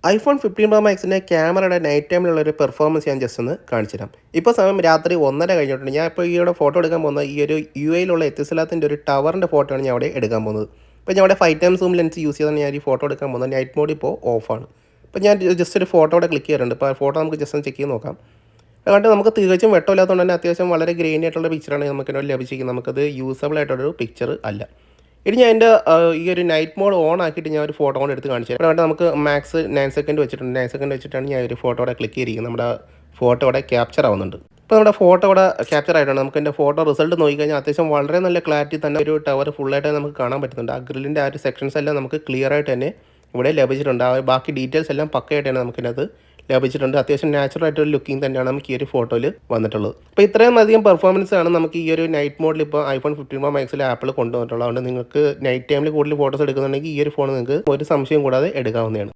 iPhone 15 Pro Maxിൻ്റെ ക്യാമറയുടെ night ടൈമിലുള്ള ഒരു performance ഞാൻ ജസ്റ്റ് ഒന്ന് കാണിച്ചു തരാം. ഇപ്പോൾ സമയം രാത്രി 1:30 കഴിഞ്ഞിട്ടുണ്ട്. ഞാൻ ഇപ്പോൾ ഈയിടെ ഫോട്ടോ എടുക്കാൻ പോകുന്നത് ഈ ഒരു UAEയിലുള്ള എത്തിസലാത്തിൻ്റെ ഒരു ടവറിൻ്റെ ഫോട്ടോയാണ് ഞാൻ അവിടെ എടുക്കാൻ പോകുന്നത്. ഇപ്പോൾ ഞാൻ അവിടെ 5x zoom ലെൻസ് യൂസ് ചെയ്താണ് ഞാൻ ഈ ഫോട്ടോ എടുക്കാൻ പോകുന്നത്. നൈറ്റ് മോഡ് ഇപ്പോൾ ഓഫാണ്. ഇപ്പോൾ ഞാൻ ജസ്റ്റ് ഒരു ഫോട്ടോയുടെ ക്ലിക്ക് ചെയ്യാറുണ്ട്. ഇപ്പോൾ ആ ഫോട്ടോ നമുക്ക് ജസ്റ്റ് ഒന്ന് ചെക്ക് ചെയ്ത് നോക്കാം. അതുകൊണ്ട് നമുക്ക് തികച്ചും വെട്ടമില്ലാത്തതുകൊണ്ട് തന്നെ അത്യാവശ്യം വളരെ ഗ്രെയിനി ആയിട്ടുള്ള പിക്ചറാണ് നമുക്കിവിടെ ലഭിച്ചിരിക്കുന്നത്. നമുക്കത് യൂസബിൾ ആയിട്ടുള്ളൊരു പിക്ചർ അല്ല. ഇനി ഞാൻ എൻ്റെ ഈ ഒരു നൈറ്റ് മോഡ് ഓൺ ആക്കിയിട്ട് ഞാൻ ഒരു ഫോട്ടോ കൊണ്ട് എടുത്ത് കാണിച്ചു തരാം. അവിടെ നമുക്ക് മാക്സ് 9 സെക്കൻഡ് വെച്ചിട്ടുണ്ട്. 9 സെക്കൻഡ് വെച്ചിട്ടാണ് ഞാൻ ഒരു ഫോട്ടോയുടെ ക്ലിക്ക് ചെയ്തിരിക്കുന്നത്. നമ്മുടെ ഫോട്ടോ അവിടെ ക്യാപ്ചർ ആവുന്നുണ്ട്. ഇപ്പോൾ നമ്മുടെ ഫോട്ടോ അവിടെ ക്യാപ്ചർ ആയിട്ടുണ്ട്. നമുക്ക് എൻ്റെ ഫോട്ടോ റിസൾട്ട് നോക്കിക്കഴിഞ്ഞാൽ അത്യാവശ്യം വളരെ നല്ല ക്ലാരിറ്റി തന്നെ ഒരു ടവർ ഫുള്ളായിട്ട് നമുക്ക് കാണാൻ പറ്റുന്നുണ്ട്. ആ ഗ്രില്ലിൻ്റെ ആ ഒരു സെക്ഷൻസ് എല്ലാം നമുക്ക് ക്ലിയർ ആയിട്ട് തന്നെ ഇവിടെ ലഭിച്ചിട്ടുണ്ട്. ആ ബാക്കി ഡീറ്റെയിൽസ് എല്ലാം പക്കയായിട്ട് തന്നെ നമുക്കിതിനകത്ത് ലഭിച്ചിട്ടുണ്ട്. അത്യാവശ്യം നാച്ചുറൽ ആയിട്ടൊരു ലുക്കിംഗ് തന്നെയാണ് നമുക്ക് ഈ ഒരു ഫോട്ടോയിൽ വന്നിട്ടുള്ളത്. അപ്പോൾ ഇത്രയും അധികം പെർഫോമൻസ് ആണ് നമുക്ക് ഈ ഒരു നൈറ്റ് മോഡിൽ ഇപ്പോൾ iPhone 15 Pro Maxിൽ ആപ്പിൾ കൊണ്ടുവന്നിട്ടുള്ളത്. അതുകൊണ്ട് നിങ്ങൾക്ക് നൈറ്റ് ടൈമിൽ കൂടുതൽ ഫോട്ടോസ് എടുക്കുന്നുണ്ടെങ്കിൽ ഈ ഒരു ഫോൺ നിങ്ങൾക്ക് ഒരു സംശയം കൂടാതെ എടുക്കാവുന്നതാണ്.